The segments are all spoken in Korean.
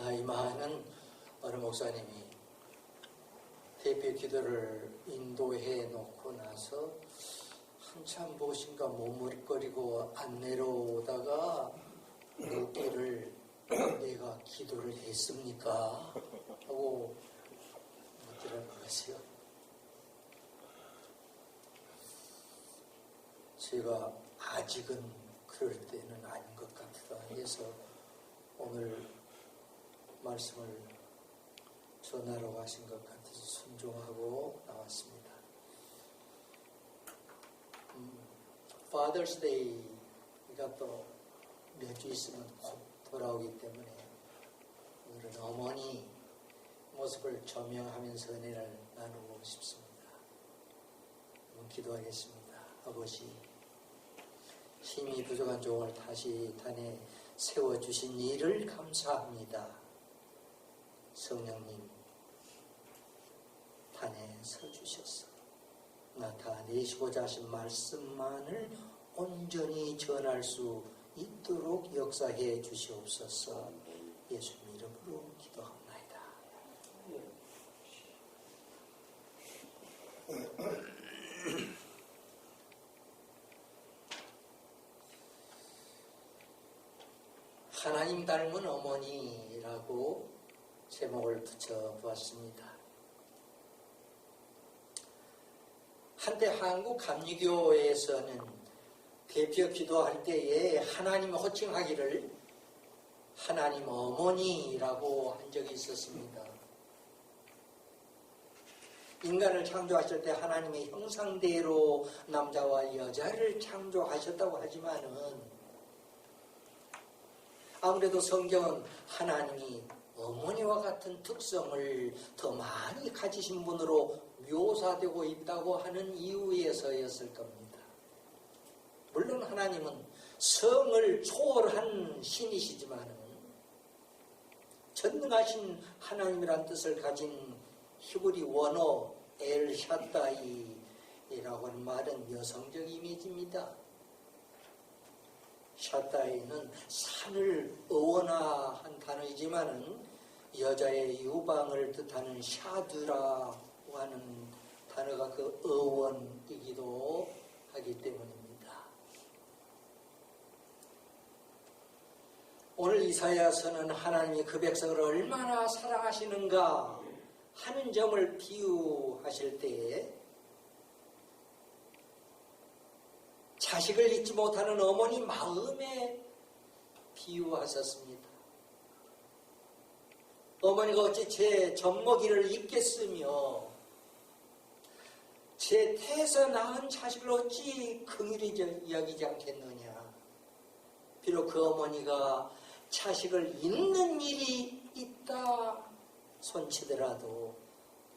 나이 많은 어느 목사님이 대표 기도를 인도해 놓고 나서 한참 무엇인가 머뭇거리고 안 내려오다가 어깨를 내가 기도를 했습니까? 하고 묻더라는 것이요. 제가 아직은 그럴 때는 아닌 것 같다 해서 오늘 말씀을 전하러 가신 것 같아서 순종하고 나왔습니다. Father's Day가 또 몇 주 있으면 곧 돌아오기 때문에 오늘은 어머니 모습을 조명하면서 은혜를 나누고 싶습니다. 한번 기도하겠습니다. 아버지, 힘이 부족한 종을 다시 단에 세워주신 일을 감사합니다. 성령님, 단에 서주셔서 나타내시고자 하신 말씀만을 온전히 전할 수 있도록 역사해 주시옵소서. 예수님 이름으로 기도합니다. 하나님 닮은 어머니라고 제목을 붙여보았습니다. 한때 한국 감리교에서는 대표 기도할 때에 하나님 호칭하기를 하나님 어머니라고 한 적이 있었습니다. 인간을 창조하실 때 하나님의 형상대로 남자와 여자를 창조하셨다고 하지만은 아무래도 성경은 하나님이 어머니와 같은 특성을 더 많이 가지신 분으로 묘사되고 있다고 하는 이유에서였을 겁니다. 물론 하나님은 성을 초월한 신이시지만 전능하신 하나님이란 뜻을 가진 히브리 원어 엘 샤다이라고 하는 말은 여성적 이미지입니다. 샤다이는 산을 어원화한 단어이지만은 여자의 유방을 뜻하는 샤드라고 하는 단어가 그 어원이기도 하기 때문입니다. 오늘 이사야서는 하나님이 그 백성을 얼마나 사랑하시는가 하는 점을 비유하실 때에 자식을 잊지 못하는 어머니 마음에 비유하셨습니다. 어머니가 어찌 제 젖먹이를 잊겠으며 제 태에서 낳은 자식을 어찌 긍휼히 여기지 않겠느냐. 비록 그 어머니가 자식을 잊는 일이 있다 손치더라도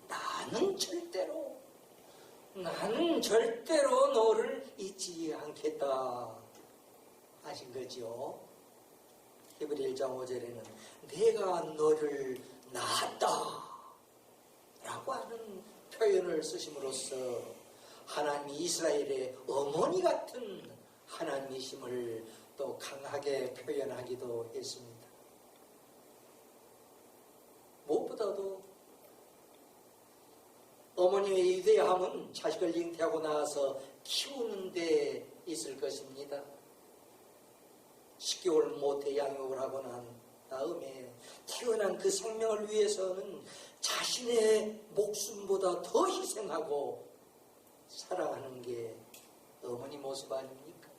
나는 절대로 너를 잊지 않겠다 하신 거죠. 히브리 1장 5절에는 내가 너를 낳았다 라고 하는 표현을 쓰심으로써 하나님이 이스라엘의 어머니 같은 하나님이심을 또 강하게 표현하기도 했습니다. 무엇보다도 어머니의 위대함은 자식을 잉태하고 나서 키우는 데 있을 것입니다. 10개월 모태 양육을 하고 난 다음에 태어난 그 생명을 위해서는 자신의 목숨보다 더 희생하고 사랑하는 게 어머니 모습 아닙니까?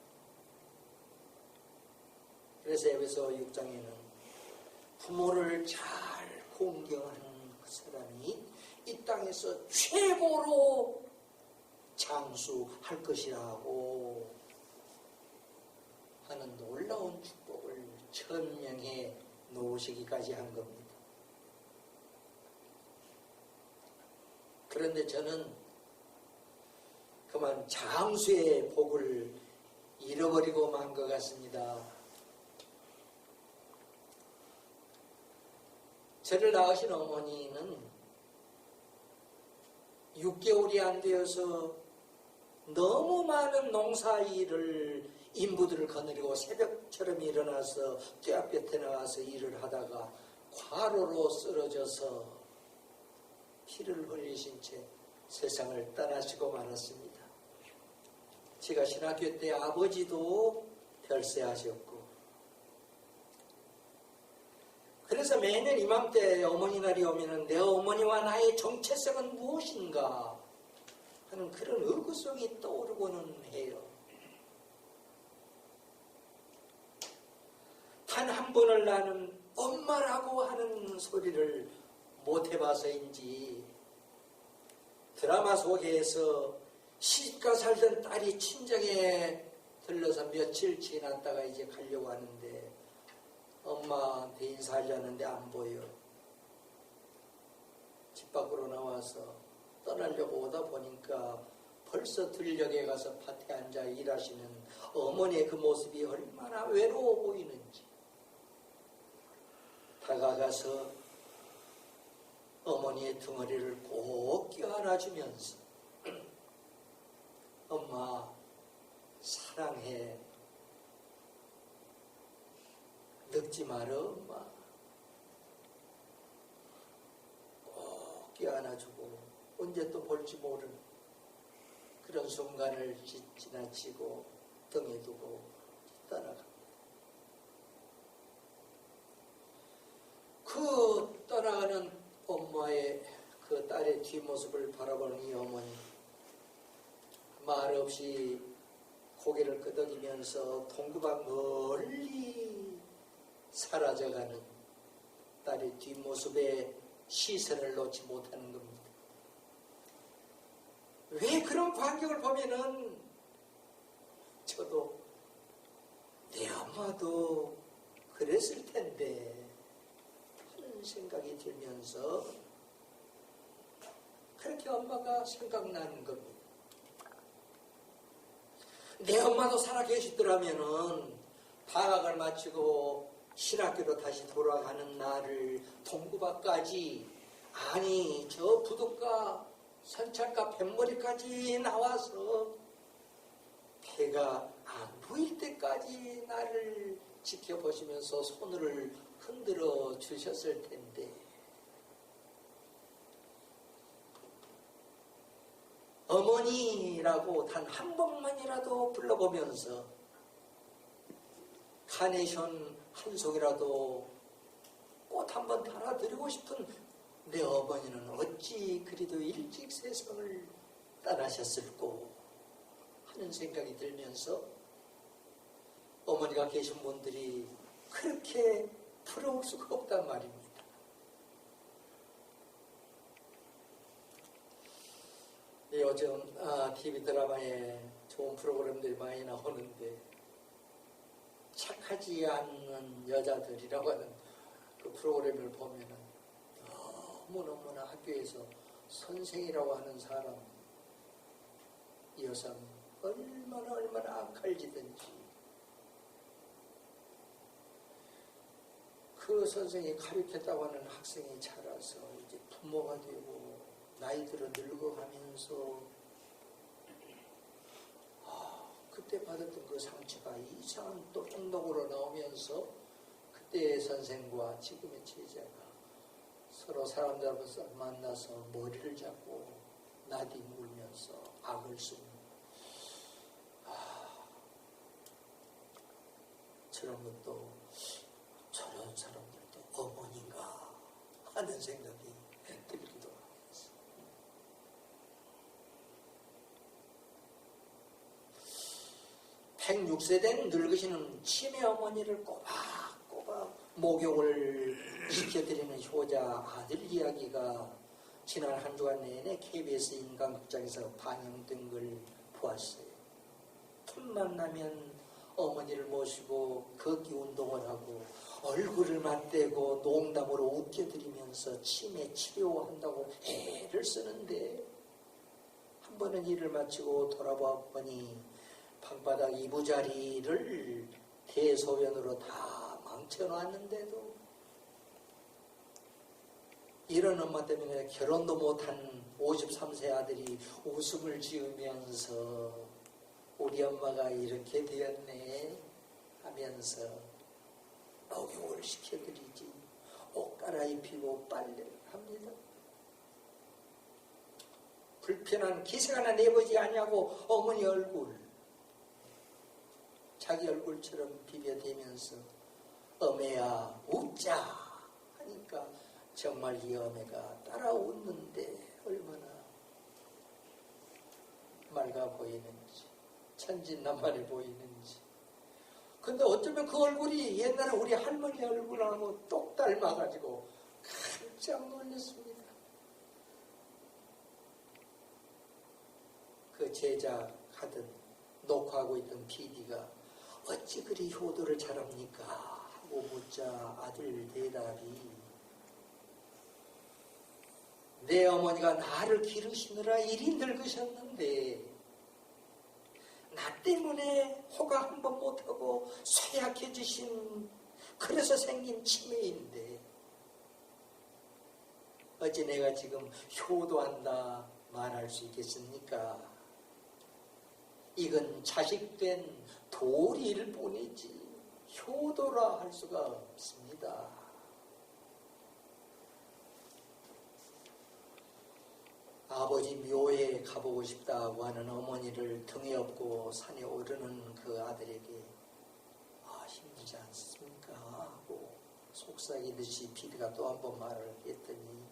그래서 에베소 6장에는 부모를 잘 공경하는 그 사람이 이 땅에서 최고로 장수할 것이라고 하는 놀라운 축복을 천명해 놓으시기까지 한 겁니다. 그런데 저는 그만 장수의 복을 잃어버리고 만 것 같습니다. 저를 낳으신 어머니는 6개월이 안 되어서 너무 많은 농사일을 인부들을 거느리고 새벽처럼 일어나서 떼앞볕에 나가서 일을 하다가 과로로 쓰러져서 피를 흘리신 채 세상을 떠나시고 말았습니다. 제가 신학교 때 아버지도 별세하셨고, 그래서 매년 이맘때 어머니 날이 오면은 내 어머니와 나의 정체성은 무엇인가 하는 그런 의구성이 떠오르고는 해요. 단 한 번을 나는 엄마라고 하는 소리를 못 해봐서인지 드라마 속에서 시집가 살던 딸이 친정에 들러서 며칠 지났다가 이제 가려고 하는데 엄마한테 인사하려는데 안 보여. 집 밖으로 나와서 떠나려고 오다 보니까 벌써 들녘에 가서 밭에 앉아 일하시는 어머니의 그 모습이 얼마나 외로워 보이는지 다가가서 어머니의 등허리를 꼭 껴안아주면서 엄마 사랑해, 늙지 마라 엄마, 꼭 껴안아주고 언제 또 볼지 모르는 그런 순간을 지나치고 등에 두고 떠나갑니다. 그 떠나가는 엄마의 그 딸의 뒷모습을 바라보는 이 어머니, 말없이 고개를 끄덕이면서 동구방 멀리 사라져가는 딸의 뒷모습에 시선을 놓지 못하는 겁니다. 왜 그런 광경을 보면은 저도 내 엄마도 그랬을 텐데 하는 생각이 들면서 그렇게 엄마가 생각나는 겁니다. 내 엄마도 살아계시더라면은 방학을 마치고 신학교로 다시 돌아가는 날을 동구박까지, 아니 저 부둣가 선착가 뱃머리까지 나와서 배가 안 보일 때까지 나를 지켜보시면서 손을 흔들어 주셨을 텐데 어머니라고 단 한 번만이라도 불러보면서 카네이션 한 송이라도 꽃 한 번 달아드리고 싶은 내 어머니는 어찌 그리도 일찍 세상을 떠나셨을꼬 하는 생각이 들면서 어머니가 계신 분들이 그렇게 부러울 수가 없단 말입니다. 요즘 TV 드라마에 좋은 프로그램들이 많이 나오는데 착하지 않는 여자들이라고 하는 그 프로그램을 보면은 너무너무나 학교에서 선생이라고 하는 사람, 이 여성 얼마나 악할지든지 그 선생이 가르쳤다고 하는 학생이 자라서 이제 부모가 되고 나이 들어 늙어가면서 그때 받았던 그 상처가 이상한 또 행동으로 나오면서 그때의 선생과 지금의 제자가 서로 사람들 앞에서 만나서 머리를 잡고 나뒹굴면서 악을 쓰는 저런 것도 저런 사람들도 어머니인가 하는 생각이 들기도 합니다. 106세 된 늙으시는 치매 어머니를 꼬박꼬박 목욕을 시켜드리는 효자 아들 이야기가 지난 한 주간 내내 KBS 인간극장에서 반영된 걸 보았어요. 틈만 나면 어머니를 모시고 걷기 운동을 하고 얼굴을 맞대고 농담으로 웃겨드리면서 치매 치료한다고 애를 쓰는데 한 번은 일을 마치고 돌아봐 보니 방바닥 이부자리를 대소변으로 다 망쳐놨는데도 이런 엄마 때문에 결혼도 못한 53세 아들이 웃음을 지으면서 우리 엄마가 이렇게 되었네 하면서 목욕을 시켜드리지 옷 갈아입히고 빨래를 합니다. 불편한 기색 하나 내보지 아니하고 어머니 얼굴 자기 얼굴처럼 비벼대면서 어매야 웃자 하니까 정말 이 어매가 따라 웃는데 얼마나 맑아 보이는지 천진난만해 보이는지. 근데 어쩌면 그 얼굴이 옛날에 우리 할머니 얼굴하고 똑 닮아가지고 깜짝 놀랐습니다. 그 제작하던 녹화하고 있던 PD가 어찌 그리 효도를 잘합니까? 하고 묻자 아들 대답이 내 어머니가 나를 기르시느라 이리 늙으셨는데 나 때문에 호가 한번 못하고 쇠약해지신 그래서 생긴 치매인데 어찌 내가 지금 효도한다 말할 수 있겠습니까? 이건 자식된 도리일 뿐이지 효도라 할 수가 없습니다. 아버지 묘에 가보고 싶다고 하는 어머니를 등에 업고 산에 오르는 그 아들에게 힘들지 않습니까? 하고 속삭이듯이 PD가 또 한 번 말을 했더니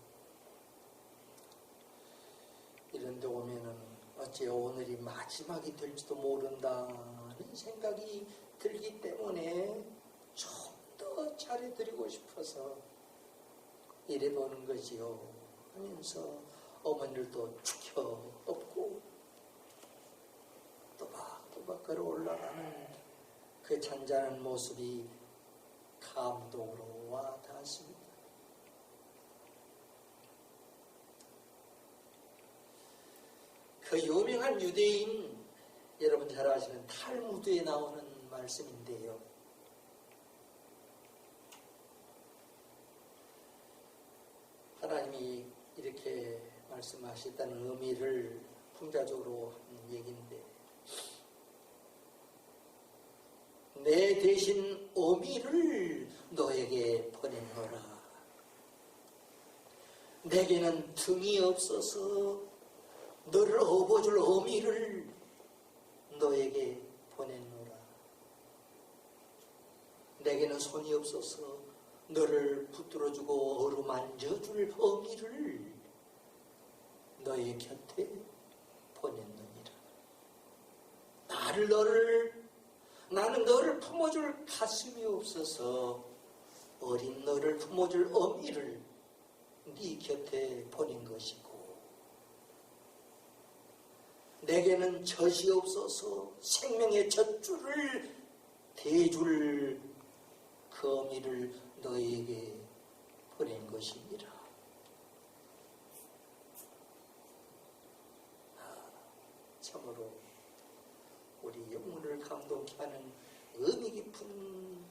이런 데 오면은 어째 오늘이 마지막이 될지도 모른다는 생각이 들기 때문에 좀 더 잘해드리고 싶어서 이래보는 거지요 하면서 어머니를 또 축혀 업고 또박또박 걸어 올라가는 그 잔잔한 모습이 감동으로 와 닿았습니다. 그 유명한 유대인 여러분 잘 아시는 탈무드에 나오는 말씀인데요. 하나님이 이렇게 말씀하셨다는 의미를 풍자적으로 하는 얘기인데 내 대신 어미를 너에게 보내노라. 내게는 등이 없어서 너를 업어줄 어미를 너에게 보내노라. 내게는 손이 없어서 너를 붙들어주고 어루만져줄 어미를 너의 곁에 보냈느니라. 나는 너를 품어줄 가슴이 없어서 어린 너를 품어줄 어미를 네 곁에 보낸 것이고 내게는 젖이 없어서 생명의 젖줄을 대줄 그 어미를 너에게 보낸 것이니라. 참으로 우리 영혼을 감동케 하는 의미 깊은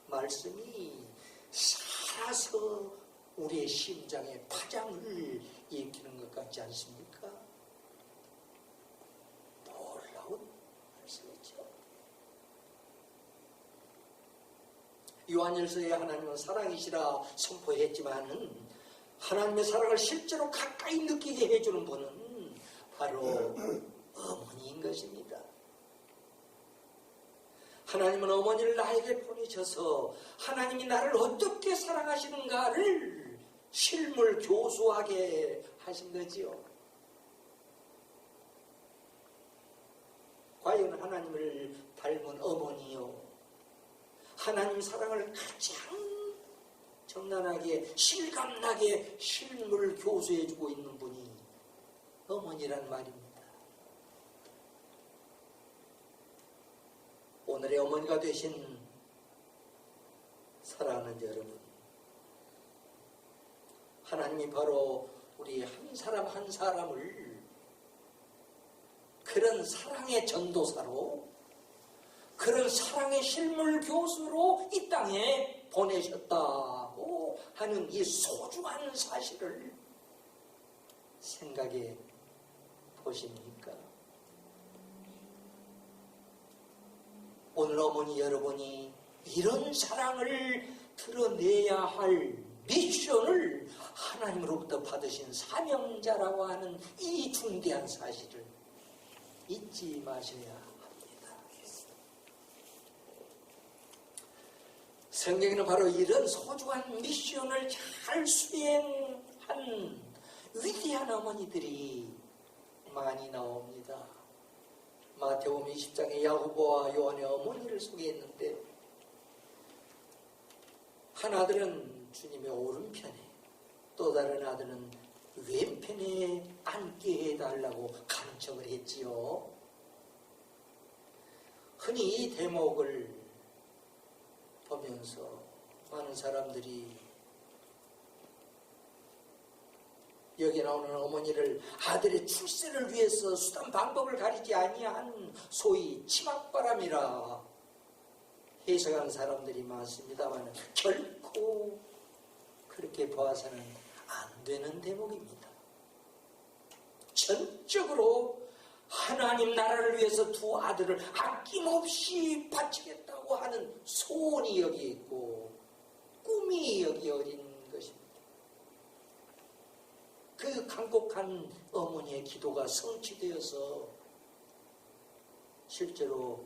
말씀이 살아서 우리의 심장의 파장을 일으키는 것 같지 않습니까? 놀라운 말씀이죠. 요한일서에 하나님은 사랑이시라 선포했지만 하나님의 사랑을 실제로 가까이 느끼게 해주는 분은 바로 어머니인 것입니다. 하나님은 어머니를 나에게 보내셔서 하나님이 나를 어떻게 사랑하시는가를 실물 교수하게 하신 거지요. 과연 하나님을 닮은 어머니요, 하나님 사랑을 가장 정난하게 실감나게 실물 교수해주고 있는 분이 어머니란 말입니다. 오늘의 어머니가 되신 사랑하는 여러분, 하나님이 바로 우리 한 사람 한 사람을 그런 사랑의 전도사로, 그런 사랑의 실물 교수로 이 땅에 보내셨다고 하는 이 소중한 사실을 생각해 보십니까? 오늘 어머니 여러분이 이런 사랑을 드러내야 할 미션을 하나님으로부터 받으신 사명자라고 하는 이 중대한 사실을 잊지 마셔야 합니다. 성경에는 바로 이런 소중한 미션을 잘 수행한 위대한 어머니들이 많이 나옵니다. 마태복음 20장에 야고보와 요한의 어머니를 소개했는데, 한 아들은 주님의 오른편에, 또 다른 아들은 왼편에 앉게 해달라고 간청을 했지요. 흔히 이 대목을 보면서 많은 사람들이 여기 나오는 어머니를 아들의 출세를 위해서 수단 방법을 가리지 아니한 소위 치맛바람이라 해석하는 사람들이 많습니다만, 결코 그렇게 봐서는 안 되는 대목입니다. 전적으로 하나님 나라를 위해서 두 아들을 아낌없이 바치겠다고 하는 소원이 여기 있고 꿈이 여기 어린 것입니다. 그 간곡한 어머니의 기도가 성취되어서 실제로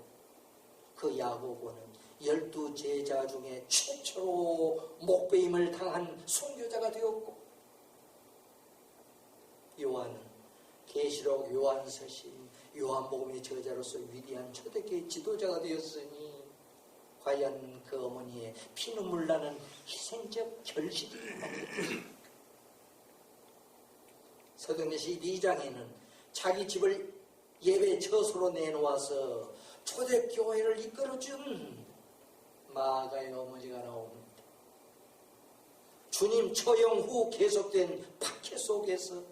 그 야고보는 12 제자 중에 최초로 목배임을 당한 순교자가 되었고, 요한은 계시록, 요한서신, 요한복음의 저자로서 위대한 초대교회 지도자가 되었으니 과연 그 어머니의 피눈물 나는 희생적 결실이 아니었습니까? 서경례시 2장에는 자기 집을 예배 처소로 내놓아서 초대교회를 이끌어준 마가의 어머니가 나옵니다. 주님 처형 후 계속된 박해 속에서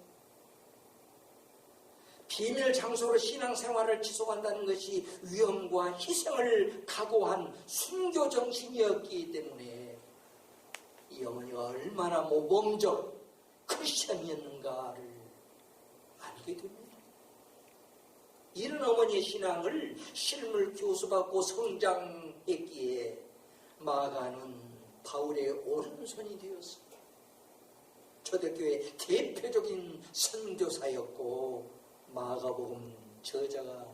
비밀 장소로 신앙생활을 지속한다는 것이 위험과 희생을 각오한 순교 정신이었기 때문에 이 어머니가 얼마나 모범적 크리스천이었는가를 알게 됩니다. 이런 어머니의 신앙을 실물 교수받고 성장했기에 마가는 바울의 오른손이 되었습니다. 초대교회의 대표적인 선교사였고 마가복음 저자가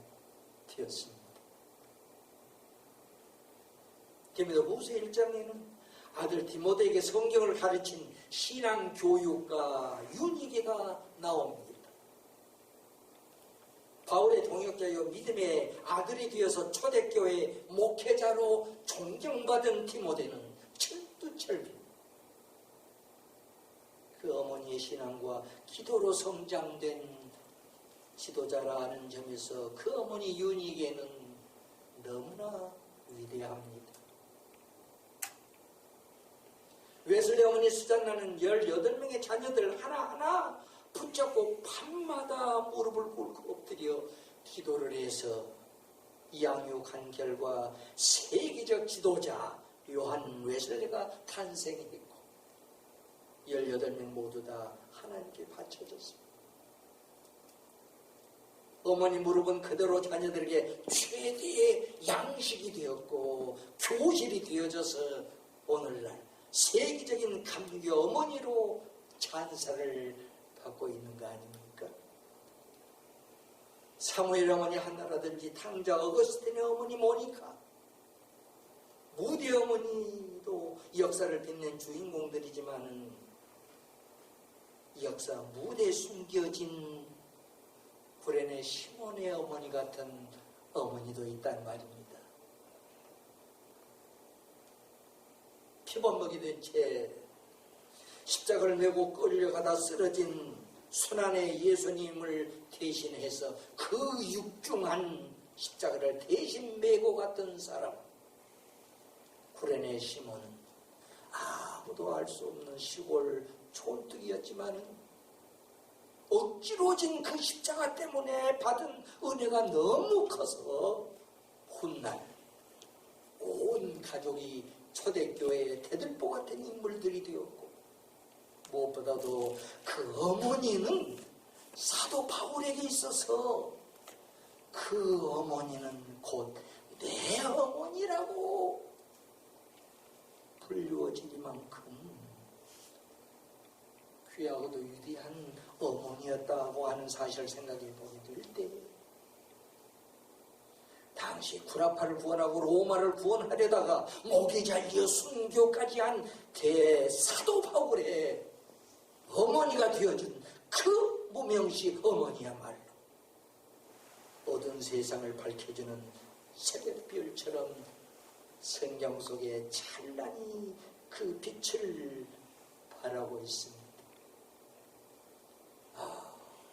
되었습니다. 디모데후서 1장에는 아들 디모데에게 성경을 가르친 신앙교육가 유니게가 나옵니다. 바울의 동역자여 믿음의 아들이 되어서 초대교회 목회자로 존경받은 디모데는 철두철미 그 어머니의 신앙과 기도로 성장된 지도자라는 점에서 그 어머니 유니게는 너무나 위대합니다. 웨슬리 어머니 수잔나는 18명의 자녀들 하나하나 붙잡고 밤마다 무릎을 꿇고 엎드려 기도를 해서 양육한 결과 세계적 지도자 요한 웨슬리가 탄생했고 18명 모두 다 하나님께 바쳐졌습니다. 어머니 무릎은 그대로 자녀들에게 최대의 양식이 되었고 교실이 되어져서 오늘날 세계적인 감기 어머니로 찬사를 받고 있는 거 아닙니까? 사무엘 어머니 한나라든지 탕자 어거스틴의 어머니 모니카, 무디 어머니도 역사를 빛낸 주인공들이지만 역사 무대에 숨겨진 구레네 시몬의 어머니 같은 어머니도 있단 말입니다. 피범벅이 된 채 십자가를 메고 끌려가다 쓰러진 순환의 예수님을 대신해서 그 육중한 십자가를 대신 메고 갔던 사람 구레네 시몬은 아무도 알 수 없는 시골 촌뜨기였지만 억지로 진 그 십자가 때문에 받은 은혜가 너무 커서 훗날 온 가족이 초대교회의 대들보 같은 인물들이 되었고 무엇보다도 그 어머니는 사도 바울에게 있어서 그 어머니는 곧 내 어머니라고 불리워지리만큼 귀하고도 위대한 어머니였다고 하는 사실을 생각해 보게 될 때, 당시 구라파를 구원하고 로마를 구원하려다가 목에 잘려 순교까지 한 대사도 바울의 어머니가 되어준 그 무명시 어머니야말로 어두운 세상을 밝혀주는 새벽별처럼 성경 속에 찬란히 그 빛을 발하고 있습니다.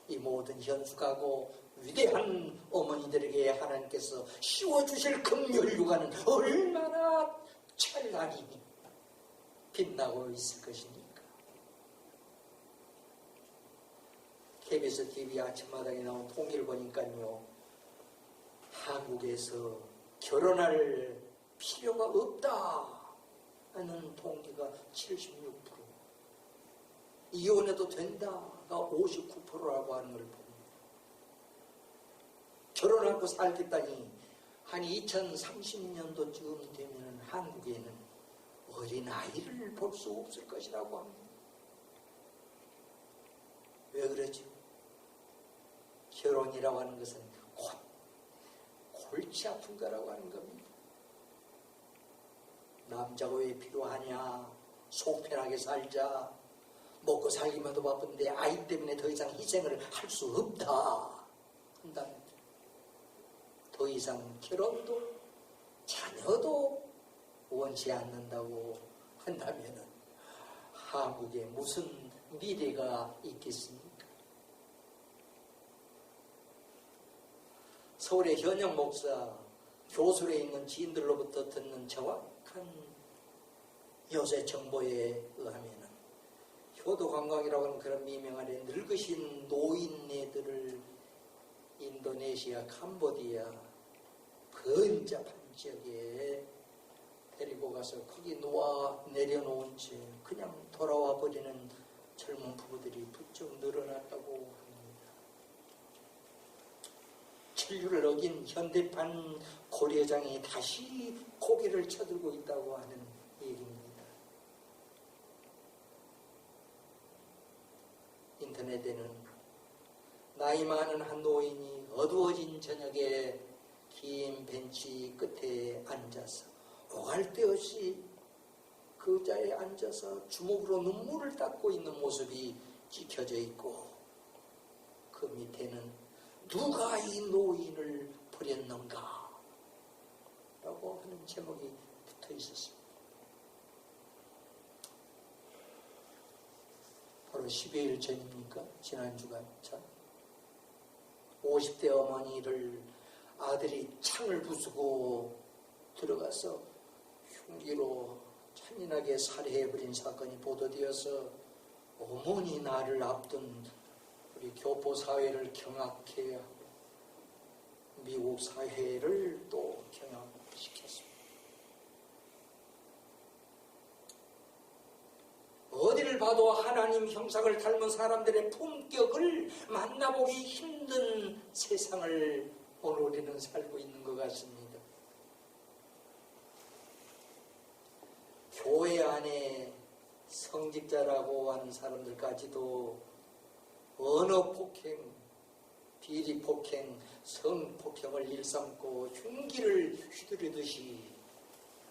이 모든 현숙하고 위대한 어머니들에게 하나님께서 씌워주실 금연류관은 얼마나 찬란히 빛나고 있을 것입니까? KBS TV 아침마당에 나온 통계를 보니까요, 한국에서 결혼할 필요가 없다 하는 통계가 76%, 이혼해도 된다가 59%라고 하는 걸 봅니다. 결혼하고 살겠다니 한 2030년도쯤 되면 한국에는 어린아이를 볼 수 없을 것이라고 합니다. 왜 그러죠? 결혼이라고 하는 것은 곧 골치 아픈 거라고 하는 겁니다. 남자가 왜 필요하냐? 속 편하게 살자. 먹고 살기만도 바쁜데 아이 때문에 더 이상 희생을 할 수 없다 한답니다. 더 이상 결혼도 자녀도 원치 않는다고 한다면 한국에 무슨 미래가 있겠습니까? 서울의 현영 목사 교술에 있는 지인들로부터 듣는 정확한 요새 정보에 의하면 효도관광이라고 하는 그런 미명 아래 늙으신 노인네들을 인도네시아, 캄보디아 번잡한 지역에 데리고 가서 거기 놓아 내려놓은 채 그냥 돌아와 버리는 젊은 부부들이 부쩍 늘어났다고 합니다. 진류를 어긴 현대판 고려장이 다시 고개를 쳐들고 있다고 하는 얘기입니다. 인터넷에는 나이 많은 한 노인이 어두워진 저녁에 긴 벤치 끝에 앉아서 오갈 데 없이 그 의자에 앉아서 주먹으로 눈물을 닦고 있는 모습이 찍혀져 있고, 그 밑에는 누가 이 노인을 버렸는가? 라고 하는 제목이 붙어 있었습니다. 바로 10여일 전입니까? 지난주가 참 50대 어머니를 아들이 창을 부수고 들어가서 흉기로 잔인하게 살해해버린 사건이 보도되어서 어머니 날을 앞둔 우리 교포 사회를 경악해 하고 미국 사회를 또 경악시켰습니다. 어디를 봐도 하나님 형상을 닮은 사람들의 품격을 만나보기 힘든 세상을 오늘 우리는 살고 있는 것 같습니다. 교회 안에 성직자라고 하는 사람들까지도 언어폭행, 비리폭행, 성폭행을 일삼고 흉기를 휘두르듯이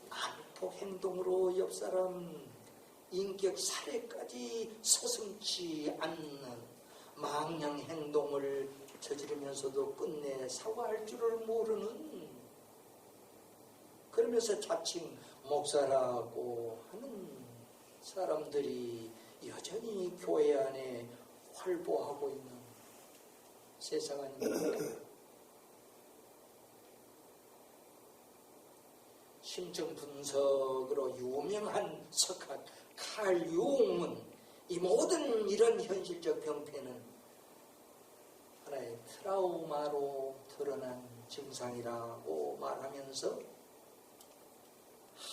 난폭 행동으로 옆 사람 인격 살해까지 서슴지 않는 망령 행동을 저지르면서도 끝내 사과할 줄을 모르는, 그러면서 자칭 목사라고 하는 사람들이 여전히 교회 안에 활보하고 있는 세상 아닙니까? 심층 분석으로 유명한 석학 칼 융은 이 모든 이런 현실적 병폐는 하나의 트라우마로 드러난 증상이라고 말하면서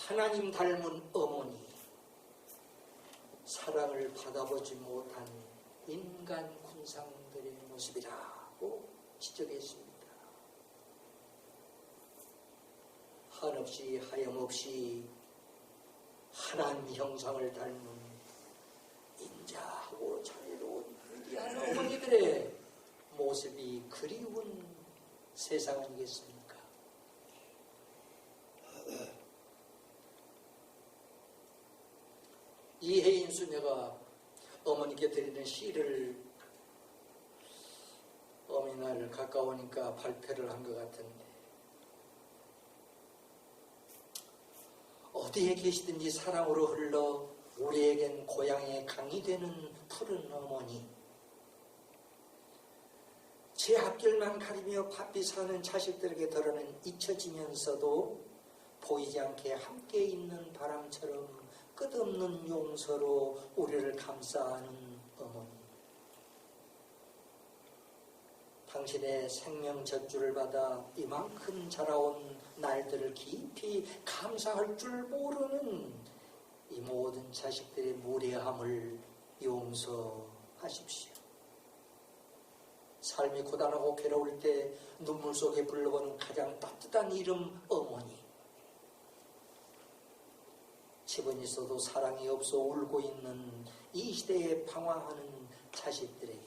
하나님 닮은 어머니, 사랑을 받아보지 못한 인간 군상들의 모습이라고 지적했습니다. 한없이 하염없이 하나님 형상을 닮은 인자하고 우리들의 모습이 그리운 세상 아니겠습니까? 이혜인 수녀가 어머니께 드리는 시를 어머니날 가까우니까 발표를 한 것 같은데, 어디에 계시든지 사랑으로 흘러 우리에겐 고향의 강이 되는 푸른 어머니, 제 앞길만 가리며 바삐 사는 자식들에게 덜어는 잊혀지면서도 보이지 않게 함께 있는 바람처럼 끝없는 용서로 우리를 감싸는 어머니, 당신의 생명 젖줄을 받아 이만큼 자라온 날들을 깊이 감사할 줄 모르는 이 모든 자식들의 무례함을 용서하십시오. 삶이 고단하고 괴로울 때 눈물 속에 불러보는 가장 따뜻한 이름 어머니, 집은 있어도 사랑이 없어 울고 있는 이 시대에 방황하는 자식들에게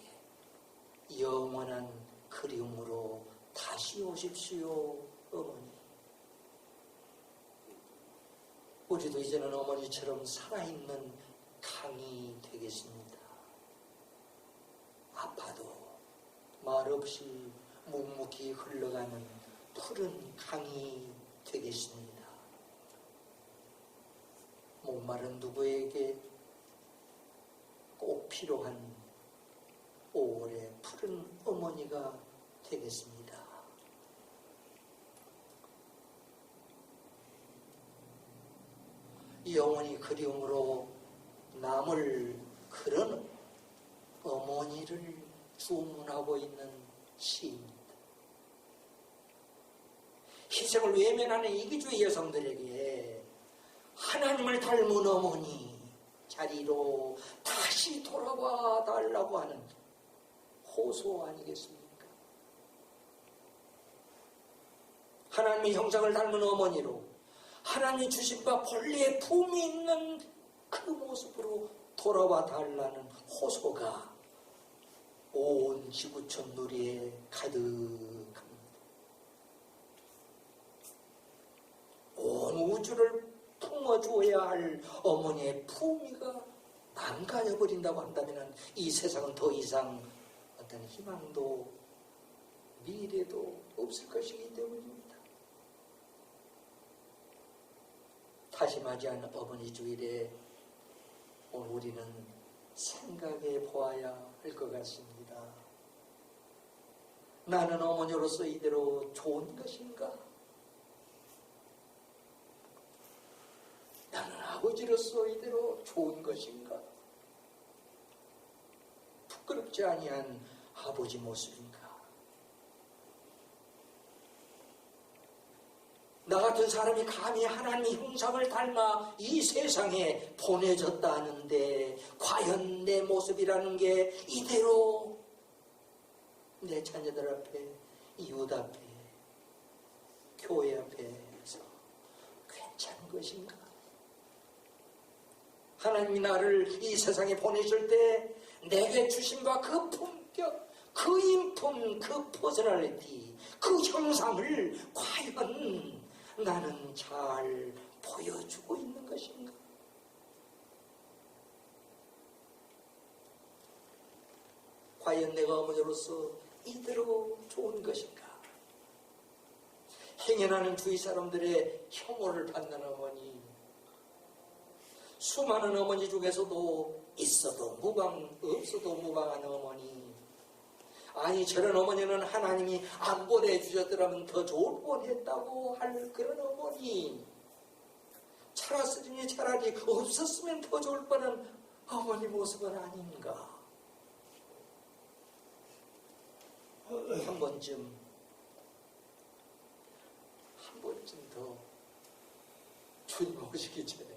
영원한 그리움으로 다시 오십시오. 어머니, 우리도 이제는 어머니처럼 살아있는 강이 되겠습니다. 아파도 말없이 묵묵히 흘러가는 푸른 강이 되겠습니다. 목마른 누구에게 꼭 필요한 5월의 푸른 어머니가 되겠습니다. 영원히 그리움으로 남을 그런 어머니를 주문하고 있는 시입니다. 희생을 외면하는 이기주의 여성들에게 하나님을 닮은 어머니 자리로 다시 돌아와 달라고 하는 호소 아니겠습니까? 하나님의 형상을 닮은 어머니로 하나님이 주신 바 본래의 품이 있는 그 모습으로 돌아와 달라는 호소가 온 지구촌 누리에 가득합니다. 온 우주를 품어주어야 할 어머니의 품위가 망가져버린다고 한다면 이 세상은 더 이상 어떤 희망도 미래도 없을 것이기 때문입니다. 다시 맞이하는 어머니 주일에 오늘 우리는 생각해 보아야 할 것 같습니다. 나는 어머니로서 이대로 좋은 것인가? 나는 아버지로서 이대로 좋은 것인가? 부끄럽지 아니한 아버지 모습인가? 나 같은 사람이 감히 하나님의 형상을 닮아 이 세상에 보내졌다는데 과연 내 모습이라는 게 이대로 내 자녀들 앞에, 이웃 앞에, 교회 앞에서 괜찮은 것인가? 하나님이 나를 이 세상에 보내실 때 내게 주신 바 그 품격, 그 인품, 그 퍼스널리티, 그 형상을 과연 나는 잘 보여주고 있는 것인가? 과연 내가 어머니로서 이대로 좋은 것인가? 행여나는 주위 사람들의 혐오를 받는 어머니, 수많은 어머니 중에서도 있어도 무방, 없어도 무방한 어머니, 아니 저런 어머니는 하나님이 안 보내주셨더라면 더 좋을 뻔했다고 할 그런 어머니, 차라리 없었으면 더 좋을 뻔한 어머니 모습은 아닌가? 한 번쯤 더 주님 오시기 전에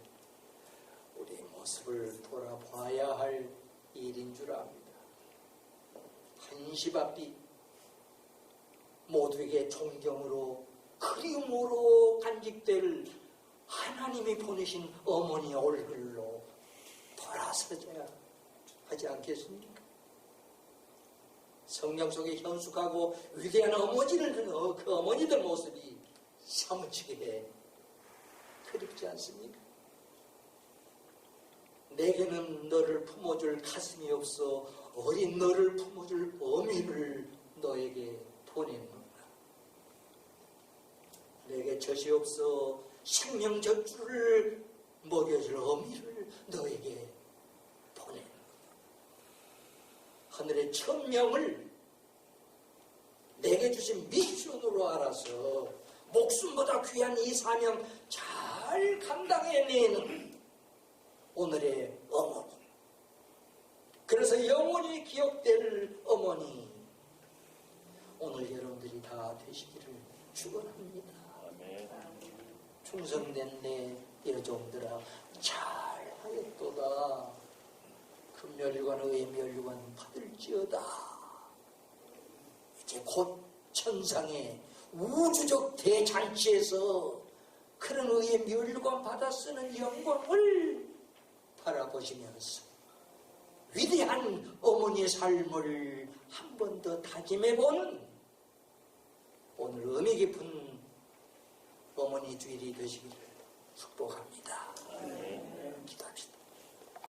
우리 모습을 돌아봐야 할 일인 줄 압니다. 한시바삐 모두에게 존경으로 그리움으로 간직될 하나님이 보내신 어머니의 얼굴로 돌아서야 하지 않겠습니까? 성경 속에 현숙하고 위대한 그 어머니들 모습이 사무치게 그립지 않습니까? 내게는 너를 품어줄 가슴이 없어 어린 너를 품어줄 어미를 너에게 보내는구나. 내게 젖이 없어 생명 젖줄을 먹여줄 어미를 너에게 보내는구나. 하늘의 천명을 내게 주신 미션으로 알아서 목숨보다 귀한 이 사명 잘 감당해내는 오늘의 어머니. 그래서 영원히 기억될 어머니. 오늘 여러분들이 다 되시기를 축원합니다. 충성된 내 여종들아 잘하였도다. 금멸관 의멸관 받을지어다. 이제 곧 천상의 우주적 대잔치에서 그런 의의 멸관 받아 쓰는 영광을 바라보시면서 위대한 어머니의 삶을 한 번 더 다짐해보는 오늘 의미 깊은 어머니 주일이 되시기를 축복합니다. 기도합시다.